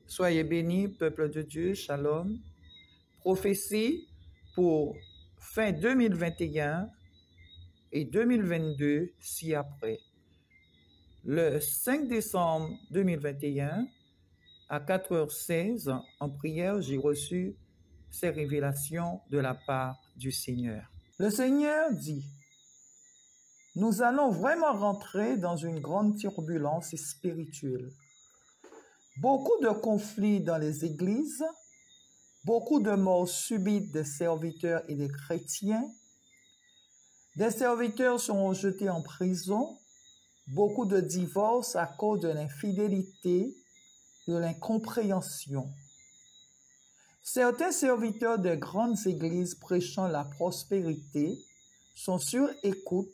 Soyez bénis, peuple de Dieu, shalom. Prophétie pour fin 2021 et 2022 ci-après. Le 5 décembre 2021, à 4h16, en prière, j'ai reçu ces révélations de la part du Seigneur. Le Seigneur dit, nous allons vraiment rentrer dans une grande turbulence spirituelle. Beaucoup de conflits dans les églises, beaucoup de morts subites des serviteurs et des chrétiens. Des serviteurs seront jetés en prison, beaucoup de divorces à cause de l'infidélité, de l'incompréhension. Certains serviteurs des grandes églises prêchant la prospérité sont sur écoute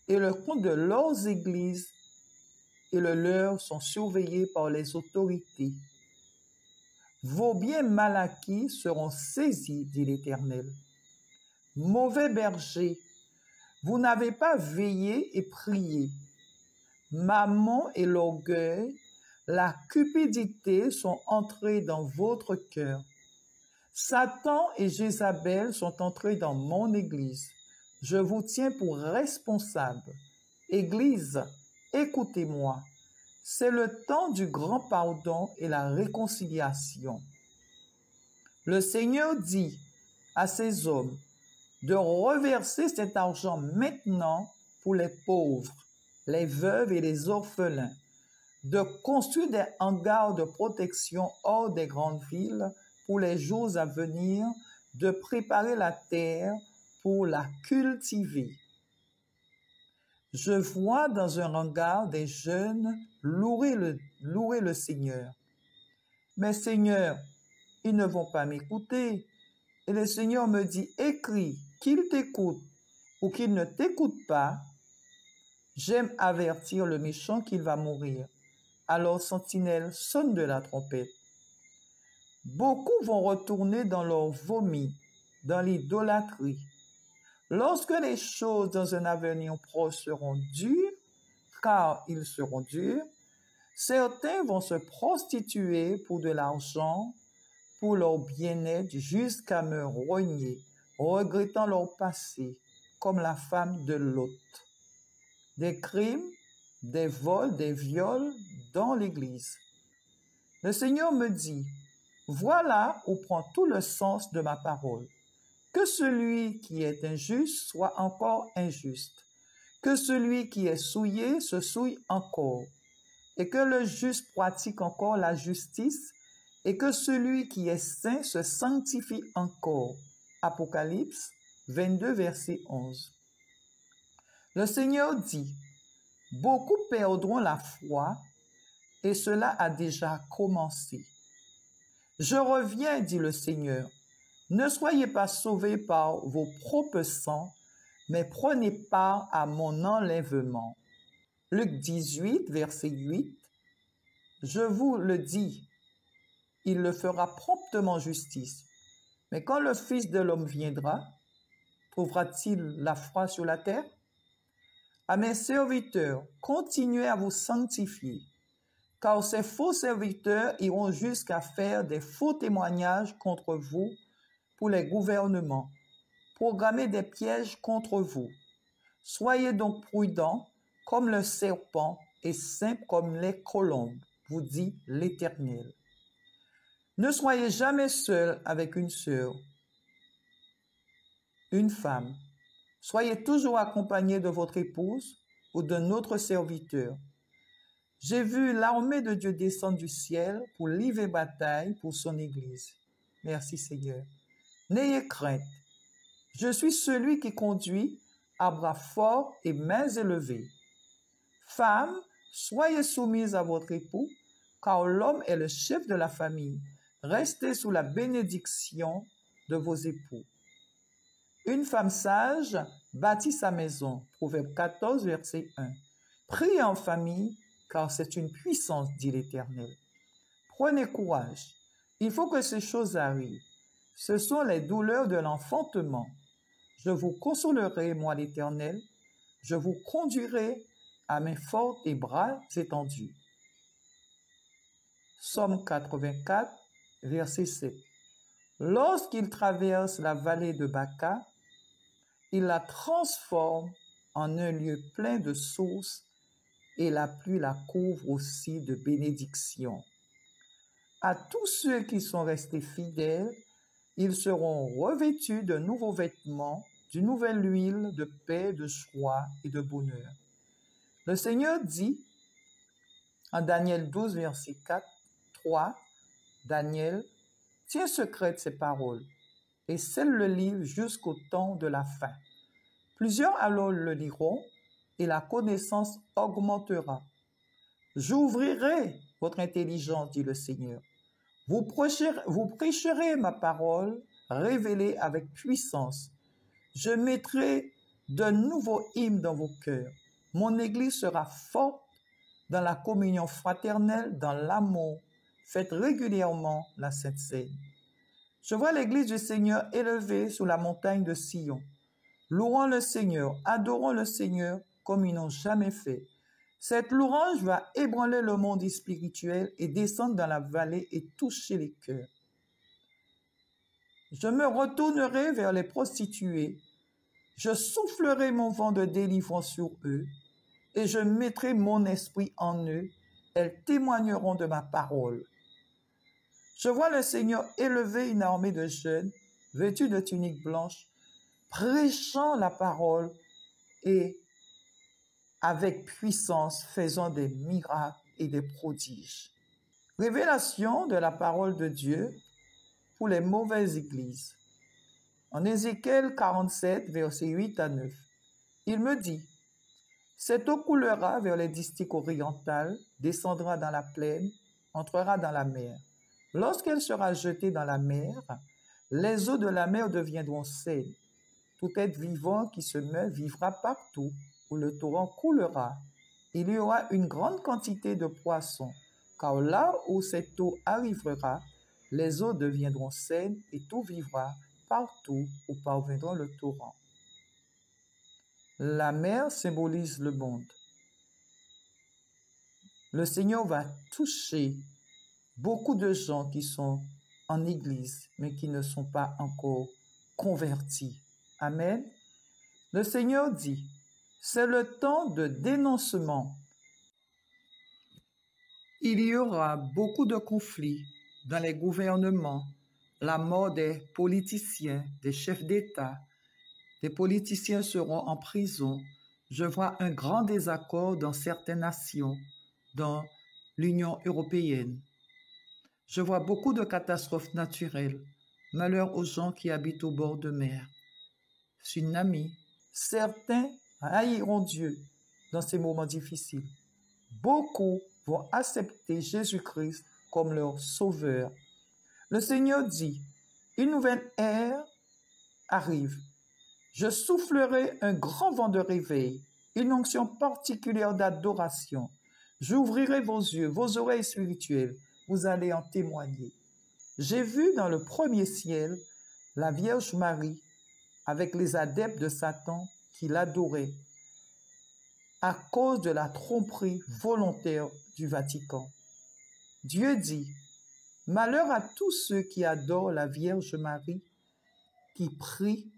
et le compte de leurs églises et le leur sont surveillés par les autorités. Vos biens mal acquis seront saisis, dit l'Éternel. Mauvais berger, vous n'avez pas veillé et prié. Mammon et l'orgueil, la cupidité sont entrés dans votre cœur. Satan et Jézabel sont entrés dans mon église. Je vous tiens pour responsable. Église, écoutez-moi. C'est le temps du grand pardon et la réconciliation. Le Seigneur dit à ces hommes de reverser cet argent maintenant pour les pauvres, les veuves et les orphelins, de construire des hangars de protection hors des grandes villes pour les jours à venir, de préparer la terre pour la cultiver. Je vois dans un hangar des jeunes louer le Seigneur. Mais Seigneur, ils ne vont pas m'écouter. Et le Seigneur me dit, écris qu'ils t'écoutent ou qu'ils ne t'écoutent pas. J'aime avertir le méchant qu'il va mourir. Alors sentinelle sonne de la trompette. Beaucoup vont retourner dans leur vomi, dans l'idolâtrie. Lorsque les choses dans un avenir proche seront dures, car ils seront durs, certains vont se prostituer pour de l'argent, pour leur bien-être, jusqu'à me rogner, regrettant leur passé, comme la femme de Lot. Des crimes, des vols, des viols dans l'Église. Le Seigneur me dit, voilà où prend tout le sens de ma parole. Que celui qui est injuste soit encore injuste, que celui qui est souillé se souille encore, et que le juste pratique encore la justice, et que celui qui est saint se sanctifie encore. Apocalypse 22, verset 11. Le Seigneur dit, beaucoup perdront la foi, et cela a déjà commencé. Je reviens, dit le Seigneur. Ne soyez pas sauvés par vos propres sangs, mais prenez part à mon enlèvement. Luc 18, verset 8. Je vous le dis, il le fera promptement justice. Mais quand le Fils de l'homme viendra, trouvera-t-il la foi sur la terre? À mes serviteurs, continuez à vous sanctifier, car ces faux serviteurs iront jusqu'à faire des faux témoignages contre vous pour les gouvernements, programmer des pièges contre vous. Soyez donc prudents comme le serpent et simples comme les colombes, vous dit l'Éternel. Ne soyez jamais seul avec une sœur, une femme. Soyez toujours accompagné de votre épouse ou d'un autre serviteur. J'ai vu l'armée de Dieu descendre du ciel pour livrer bataille pour son Église. Merci Seigneur. N'ayez crainte. Je suis celui qui conduit à bras forts et mains élevées. Femmes, soyez soumises à votre époux, car l'homme est le chef de la famille. Restez sous la bénédiction de vos époux. Une femme sage bâtit sa maison. Proverbe 14, verset 1. Priez en famille, car c'est une puissance, dit l'Éternel. Prenez courage. Il faut que ces choses arrivent. Ce sont les douleurs de l'enfantement. Je vous consolerai, moi l'Éternel. Je vous conduirai à main forte et bras étendus. Psaume 84, verset 7. Lorsqu'il traverse la vallée de Baca, il la transforme en un lieu plein de sources et la pluie la couvre aussi de bénédictions. À tous ceux qui sont restés fidèles, ils seront revêtus de nouveaux vêtements, d'une nouvelle huile de paix, de joie et de bonheur. Le Seigneur dit en Daniel 12, verset 4, 3, Daniel, tiens secrète ces paroles et scelle le livre jusqu'au temps de la fin. Plusieurs alors le liront et la connaissance augmentera. J'ouvrirai votre intelligence, dit le Seigneur. Vous prêcherez ma parole révélée avec puissance. Je mettrai de nouveaux hymnes dans vos cœurs. Mon Église sera forte dans la communion fraternelle, dans l'amour. Faites régulièrement la Sainte Seine. Je vois l'Église du Seigneur élevée sur la montagne de Sion. Louons le Seigneur, adorons le Seigneur comme ils n'ont jamais fait. Cette louange va ébranler le monde spirituel et descendre dans la vallée et toucher les cœurs. Je me retournerai vers les prostituées, je soufflerai mon vent de délivrance sur eux et je mettrai mon esprit en eux. Elles témoigneront de ma parole. Je vois le Seigneur élever une armée de jeunes, vêtus de tuniques blanches, prêchant la parole et avec puissance, faisant des miracles et des prodiges. Révélation de la parole de Dieu pour les mauvaises églises. En Ézéchiel 47, versets 8 à 9, il me dit, « Cette eau coulera vers les districts orientales, descendra dans la plaine, entrera dans la mer. Lorsqu'elle sera jetée dans la mer, les eaux de la mer deviendront saines. Tout être vivant qui se meut vivra partout où le torrent coulera. Il y aura une grande quantité de poissons, car là où cette eau arrivera, les eaux deviendront saines et tout vivra partout où parviendra le torrent. » La mer symbolise le monde. Le Seigneur va toucher beaucoup de gens qui sont en église, mais qui ne sont pas encore convertis. Amen. Le Seigneur dit, c'est le temps de dénoncement. Il y aura beaucoup de conflits dans les gouvernements, la mort des politiciens, des chefs d'État. Des politiciens seront en prison. Je vois un grand désaccord dans certaines nations, dans l'Union européenne. Je vois beaucoup de catastrophes naturelles. Malheur aux gens qui habitent au bord de mer. Tsunami. Certains haïront Dieu dans ces moments difficiles. Beaucoup vont accepter Jésus-Christ comme leur sauveur. Le Seigneur dit, une nouvelle ère arrive. Je soufflerai un grand vent de réveil, une onction particulière d'adoration. J'ouvrirai vos yeux, vos oreilles spirituelles. Vous allez en témoigner. J'ai vu dans le premier ciel la Vierge Marie avec les adeptes de Satan qui l'adoraient à cause de la tromperie volontaire du Vatican. Dieu dit, « Malheur à tous ceux qui adorent la Vierge Marie, qui prient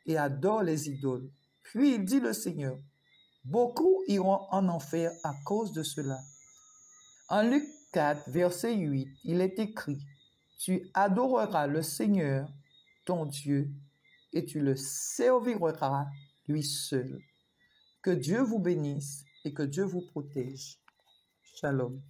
et adorent les idoles. » Puis il dit le Seigneur, « Beaucoup iront en enfer à cause de cela. » En Luc 4, verset 8, il est écrit, « Tu adoreras le Seigneur, ton Dieu, et tu le serviras lui seul. » Que Dieu vous bénisse et que Dieu vous protège. Shalom.